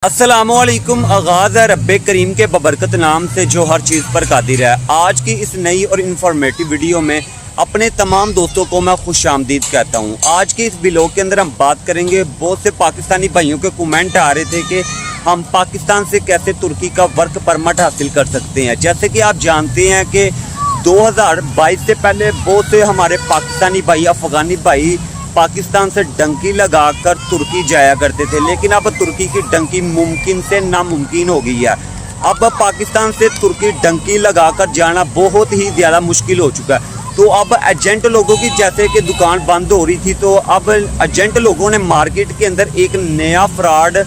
अस्सलामुअलैकुम। आगाज़ है रब्बे करीम के बबरकत नाम से जो हर चीज़ पर कादिर है। आज की इस नई और इन्फॉर्मेटिव वीडियो में अपने तमाम दोस्तों को मैं खुश आमदीद कहता हूँ। आज के इस व्लॉग के अंदर हम बात करेंगे, बहुत से पाकिस्तानी भाइयों के कमेंट आ रहे थे कि हम पाकिस्तान से कैसे तुर्की का वर्क परमिट हासिल कर सकते हैं। जैसे कि आप जानते हैं कि 2022 से पहले बहुत से हमारे पाकिस्तानी भाई, अफ़गानी भाई पाकिस्तान से डंकी लगाकर तुर्की जाया करते थे, लेकिन अब तुर्की की डंकी मुमकिन से नामुमकिन हो गई है। अब पाकिस्तान से तुर्की डंकी लगाकर जाना बहुत ही ज़्यादा मुश्किल हो चुका है। तो अब एजेंट लोगों की जैसे कि दुकान बंद हो रही थी, तो अब एजेंट लोगों ने मार्केट के अंदर एक नया फ्रॉड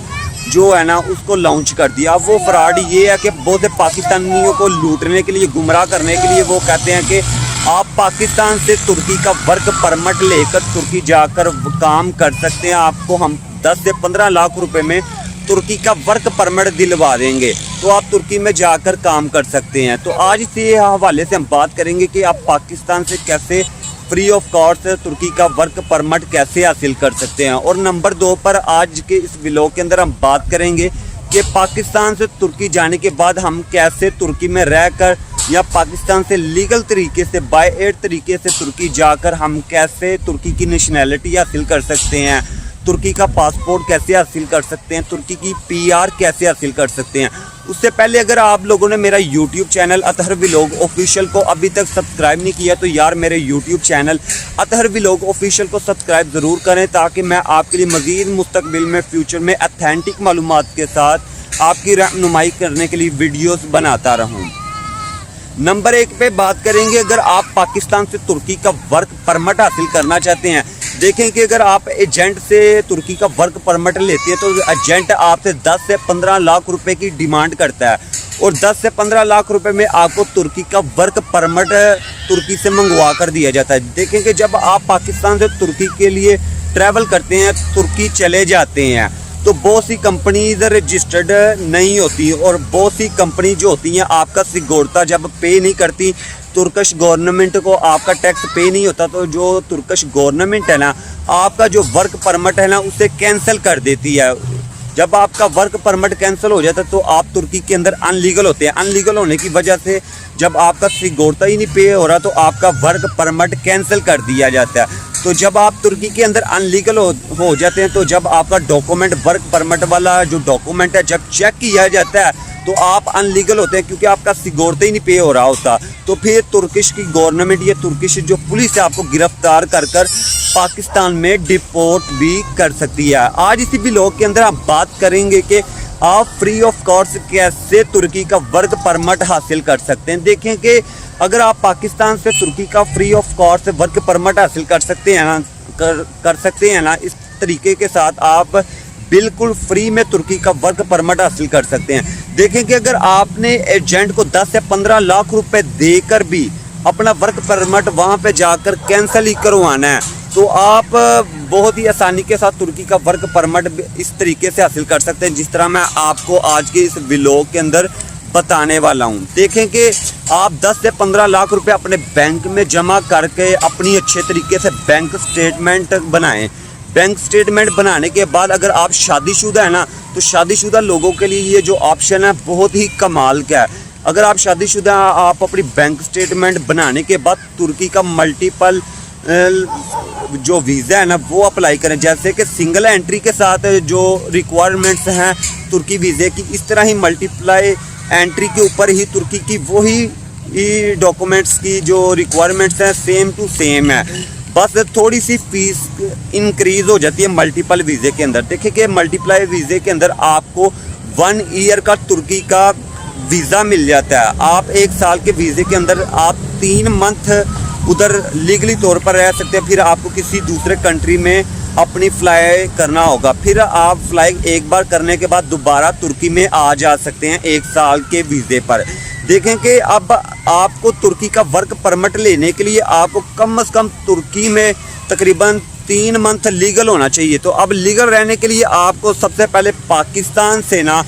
जो है ना उसको लॉन्च कर दिया। वो फ्रॉड ये है कि बहुत से पाकिस्तानियों को लूटने के लिए, गुमराह करने के लिए वो कहते हैं कि आप पाकिस्तान से तुर्की का वर्क परमिट लेकर तुर्की जाकर काम कर सकते हैं, आपको हम 10 से 15 लाख रुपए में तुर्की का वर्क परमिट दिलवा देंगे, तो आप तुर्की में जाकर काम कर सकते हैं। तो आज इसी हवाले से हम बात करेंगे कि आप पाकिस्तान से कैसे फ्री ऑफ कॉस्ट तुर्की का वर्क परमिट कैसे हासिल कर सकते हैं। और नंबर 2 पर आज के इस व्लॉग के अंदर हम बात करेंगे कि पाकिस्तान से तुर्की जाने के बाद हम कैसे तुर्की में रहकर या पाकिस्तान से लीगल तरीके से बाय एयर तरीके से तुर्की जाकर हम कैसे तुर्की की नेशनैलिटी हासिल कर सकते हैं, तुर्की का पासपोर्ट कैसे हासिल कर सकते हैं, तुर्की की PR कैसे हासिल कर सकते हैं। उससे पहले अगर आप लोगों ने मेरा YouTube channel Athar vlog official को अभी तक सब्सक्राइब नहीं किया, तो यार मेरे YouTube channel Athar vlog official को सब्सक्राइब ज़रूर करें, ताकि मैं आपके लिए मज़ीद मुस्तकबिल में फ्यूचर में अथेंटिक मालूमात के साथ आपकी रहनुमाई करने के लिए वीडियोस बनाता रहूं। नंबर 1 पे बात करेंगे, अगर आप पाकिस्तान से तुर्की का वर्क परमिट हासिल करना चाहते हैं। देखें कि अगर आप एजेंट से तुर्की का वर्क परमिट लेते हैं तो एजेंट आपसे 10 से 15 लाख रुपए की डिमांड करता है, और 10 से 15 लाख रुपए में आपको तुर्की का वर्क परमिट तुर्की से मंगवा कर दिया जाता है। देखें कि जब आप पाकिस्तान से तुर्की के लिए ट्रैवल करते हैं, तुर्की चले जाते हैं, तो बहुत सी कंपनीज रजिस्टर्ड नहीं होती, और बहुत सी कंपनी जो होती हैं आपका सिगोरता जब पे नहीं करती, तुर्किश गवर्नमेंट को आपका टैक्स पे नहीं होता, तो जो तुर्किश गवर्नमेंट है ना आपका जो वर्क परमिट है ना उसे कैंसिल कर देती है। जब आपका वर्क परमिट कैंसिल हो जाता है तो आप तुर्की के अंदर अनलीगल होते हैं। अनलीगल होने की वजह से जब आपका सिगोरता ही नहीं पे हो रहा तो आपका वर्क परमिट कैंसिल कर दिया जाता है। तो जब आप तुर्की के अंदर अनलीगल हो जाते हैं, तो जब आपका डॉक्यूमेंट वर्क परमिट वाला जो डॉक्यूमेंट है जब चेक किया जाता है तो आप अनलीगल होते हैं, क्योंकि आपका सिगोरता ही नहीं पे हो रहा होता। तो फिर तुर्किश की गवर्नमेंट या तुर्किश जो पुलिस है आपको गिरफ्तार कर पाकिस्तान में डिपोर्ट भी कर सकती है। आज इसी व्लॉग के अंदर हम बात करेंगे कि आप फ्री ऑफ कॉस्ट कैसे तुर्की का वर्क परमिट हासिल कर सकते हैं। देखें कि अगर आप पाकिस्तान से तुर्की का free of cost work permit हासिल कर सकते हैं ना इस तरीके के साथ आप बिल्कुल फ्री में तुर्की का वर्क परमिट हासिल कर सकते हैं। देखें कि अगर आपने एजेंट को 10 से 15 लाख रुपए देकर भी अपना वर्क परमिट वहां पे जाकर कैंसिल ही करवाना है, तो आप बहुत ही आसानी के साथ तुर्की का वर्क परमिट इस तरीके से हासिल कर सकते हैं, जिस तरह मैं आपको आज के इस व्लॉग के अंदर बताने वाला हूं। देखें कि आप 10 से 15 लाख रुपए अपने बैंक में जमा करके अपनी अच्छे तरीके से बैंक स्टेटमेंट बनाएं। बैंक स्टेटमेंट बनाने के बाद अगर आप शादीशुदा है ना, तो शादीशुदा लोगों के लिए ये जो ऑप्शन है बहुत ही कमाल का है। अगर आप शादीशुदा, आप अपनी बैंक स्टेटमेंट बनाने के बाद तुर्की का मल्टीपल जो वीज़ा है ना वो अप्लाई करें। जैसे कि सिंगल एंट्री के साथ जो रिक्वायरमेंट्स हैं तुर्की वीज़े की, इस तरह ही मल्टीप्लाई एंट्री के ऊपर ही तुर्की की वही डॉक्यूमेंट्स की जो रिक्वायरमेंट्स हैं सेम टू सेम है, बस थोड़ी सी फीस इंक्रीज़ हो जाती है मल्टीपल वीज़े के अंदर। देखिए कि मल्टीप्लाई वीज़े के अंदर आपको 1 ईयर का तुर्की का वीज़ा मिल जाता है। आप 1 साल के वीज़े के अंदर आप 3 मंथ उधर लीगली तौर पर रह सकते हैं। फिर आपको किसी दूसरे कंट्री में अपनी फ्लाई करना होगा, फिर आप फ्लाई एक बार करने के बाद दोबारा तुर्की में आ जा सकते हैं 1 साल के वीज़े पर। देखें कि अब आपको तुर्की का वर्क परमिट लेने के लिए आपको कम से कम तुर्की में तकरीबन 3 मंथ लीगल होना चाहिए। तो अब लीगल रहने के लिए आपको सबसे पहले पाकिस्तान से ना,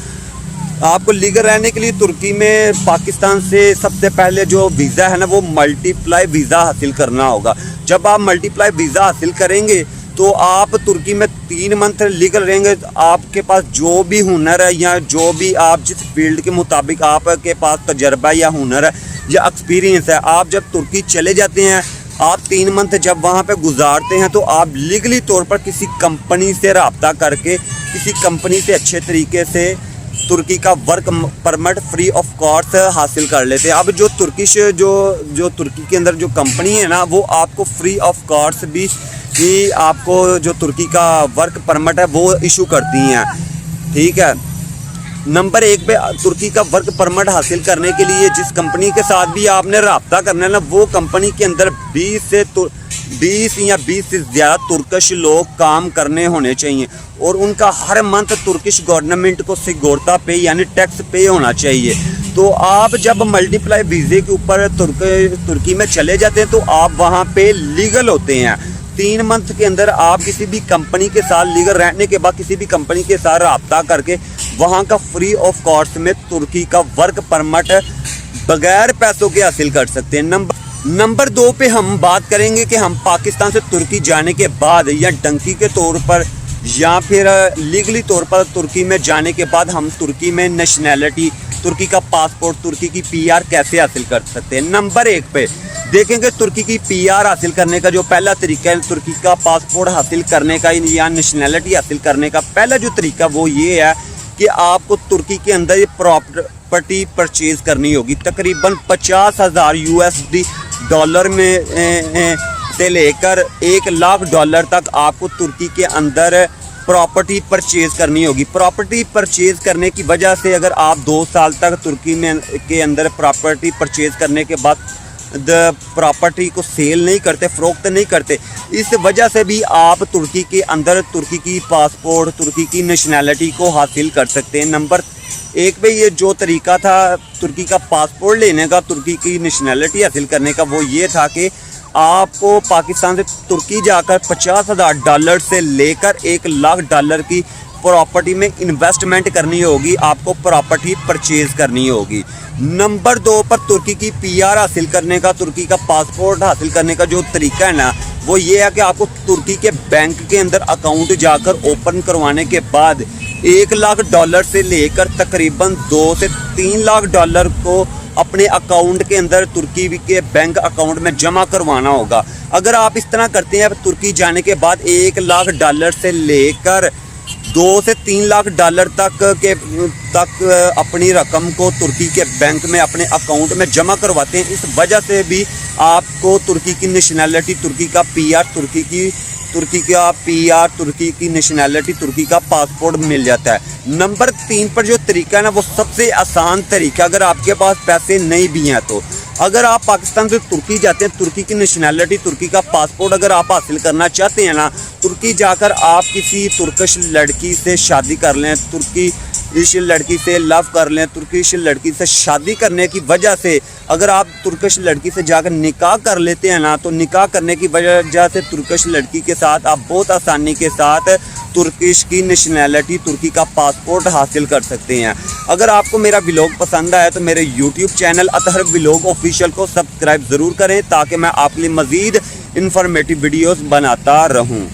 आपको लीगल रहने के लिए तुर्की में पाकिस्तान से सबसे पहले जो वीज़ा है ना वो मल्टीप्लाई वीज़ा हासिल करना होगा। जब आप मल्टीप्लाई वीज़ा हासिल करेंगे تو آپ ترکی میں 3 منتھ لیگل رہیں گے. آپ کے پاس جو بھی ہنر ہے یا جو بھی آپ جس فیلڈ کے مطابق آپ کے پاس تجربہ یا ہنر ہے یا ایکسپیرینس ہے, آپ جب ترکی چلے جاتے ہیں, آپ 3 منتھ جب وہاں پہ گزارتے ہیں تو آپ لیگلی طور پر کسی کمپنی سے رابطہ کر کے کسی کمپنی سے اچھے طریقے سے ترکی کا work permit free of cost حاصل کر لیتے ہیں. اب جو ترکش جو ترکی کے اندر جو کمپنی ہے نا, وہ آپ کو فری آف کاسٹ بھی آپ کو جو ترکی کا ورک پرمٹ ہے وہ ایشو کرتی ہیں. ٹھیک ہے. نمبر 1 پہ ترکی کا ورک پرمٹ حاصل کرنے کے لیے جس کمپنی کے ساتھ بھی آپ نے رابطہ کرنا ہے نا, وہ کمپنی کے اندر 20 یا 20 سے زیادہ ترکش لوگ کام کرنے ہونے چاہیے, اور ان کا ہر منتھ ترکش گورنمنٹ کو سیگورتا پے یعنی ٹیکس پے ہونا چاہیے. تو آپ جب ملٹی پلائی ویزے کے اوپر ترکی میں چلے جاتے ہیں تو آپ وہاں پہ لیگل ہوتے ہیں. 3 منتھ کے اندر آپ کسی بھی کمپنی کے ساتھ لیگل رہنے کے بعد کسی بھی کمپنی کے ساتھ رابطہ کر کے وہاں کا فری آف کاسٹ میں ترکی کا ورک پرمٹ بغیر پیسوں کے حاصل کر سکتے ہیں. نمبر 2 پہ ہم بات کریں گے کہ ہم پاکستان سے ترکی جانے کے بعد یا ڈنکی کے طور پر یا پھر لیگلی طور پر ترکی میں جانے کے بعد ہم ترکی میں نیشنلٹی, ترکی کا پاسپورٹ, ترکی کی PR کیسے حاصل کر سکتے ہیں. نمبر 1 پہ دیکھیں گے ترکی کی PR حاصل کرنے کا جو پہلا طریقہ ہے, ترکی کا پاسپورٹ حاصل کرنے کا یا نیشنلٹی حاصل کرنے کا پہلا جو طریقہ وہ یہ ہے کہ آپ کو ترکی کے اندر یہ پراپرٹی پرچیز کرنی ہوگی. تقریباً $50,000 ڈالر میں سے لے کر $1,00,000 تک آپ کو ترکی کے اندر پراپرٹی پرچیز کرنی ہوگی. پراپرٹی پرچیز کرنے کی وجہ سے اگر آپ 2 سال تک ترکی میں کے اندر پراپرٹی پرچیز کرنے کے بعد پراپرٹی کو سیل نہیں کرتے, فروخت نہیں کرتے, اس وجہ سے بھی آپ ترکی کے اندر ترکی کی پاسپورٹ, ترکی کی نیشنلٹی کو حاصل کر سکتے ہیں. نمبر 1 پہ یہ جو طریقہ تھا ترکی کا پاسپورٹ لینے کا, ترکی کی نیشنلٹی حاصل کرنے کا, وہ یہ تھا کہ آپ کو پاکستان سے ترکی جا کر $50,000 سے لے کر $1,00,000 کی پراپرٹی میں انویسٹمنٹ کرنی ہوگی, آپ کو پراپرٹی پرچیز کرنی ہوگی. نمبر 2 پر ترکی کی PR حاصل کرنے کا, ترکی کا پاسپورٹ حاصل کرنے کا جو طریقہ ہے نا, وہ یہ ہے کہ آپ کو ترکی کے بینک کے اندر اکاؤنٹ جا کر اوپن کروانے کے بعد $1,00,000 سے لے کر تقریباً $2 سے $3,00,000 کو اپنے اکاؤنٹ کے اندر ترکی کے بینک اکاؤنٹ میں جمع کروانا ہوگا. اگر آپ اس طرح کرتے ہیں ترکی جانے کے بعد $1,00,000 سے لے کر $2 سے $3,00,000 تک اپنی رقم کو ترکی کے بینک میں اپنے اکاؤنٹ میں جمع کرواتے ہیں, اس وجہ سے بھی آپ کو ترکی کی نیشنلٹی, ترکی کا PR, ترکی کی نیشنلٹی, ترکی کا پاسپورٹ مل جاتا ہے. نمبر 3 پر جو طریقہ ہے نا, وہ سب سے آسان طریقہ, اگر آپ کے پاس پیسے نہیں بھی ہیں تو اگر آپ پاکستان سے ترکی جاتے ہیں, ترکی کی نیشنلٹی, ترکی کا پاسپورٹ اگر آپ حاصل کرنا چاہتے ہیں نا, ترکی جا کر آپ کسی ترکش لڑکی سے شادی کر لیں, ترکش لڑکی سے لو کر لیں, ترکش لڑکی سے شادی کرنے کی وجہ سے اگر آپ ترکش لڑکی سے جا کر نکاح کر لیتے ہیں نا, تو نکاح کرنے کی وجہ سے ترکش لڑکی کے ساتھ آپ بہت آسانی کے ساتھ ترکش کی نیشنلٹی, ترکی کا پاسپورٹ حاصل کر سکتے ہیں. اگر آپ کو میرا ولاگ پسند آیا تو میرے YouTube چینل اطہر ولاگ آفیشیل کو سبسکرائب ضرور کریں تاکہ میں آپ کے لیے مزید انفارمیٹیو ویڈیوز بناتا رہوں.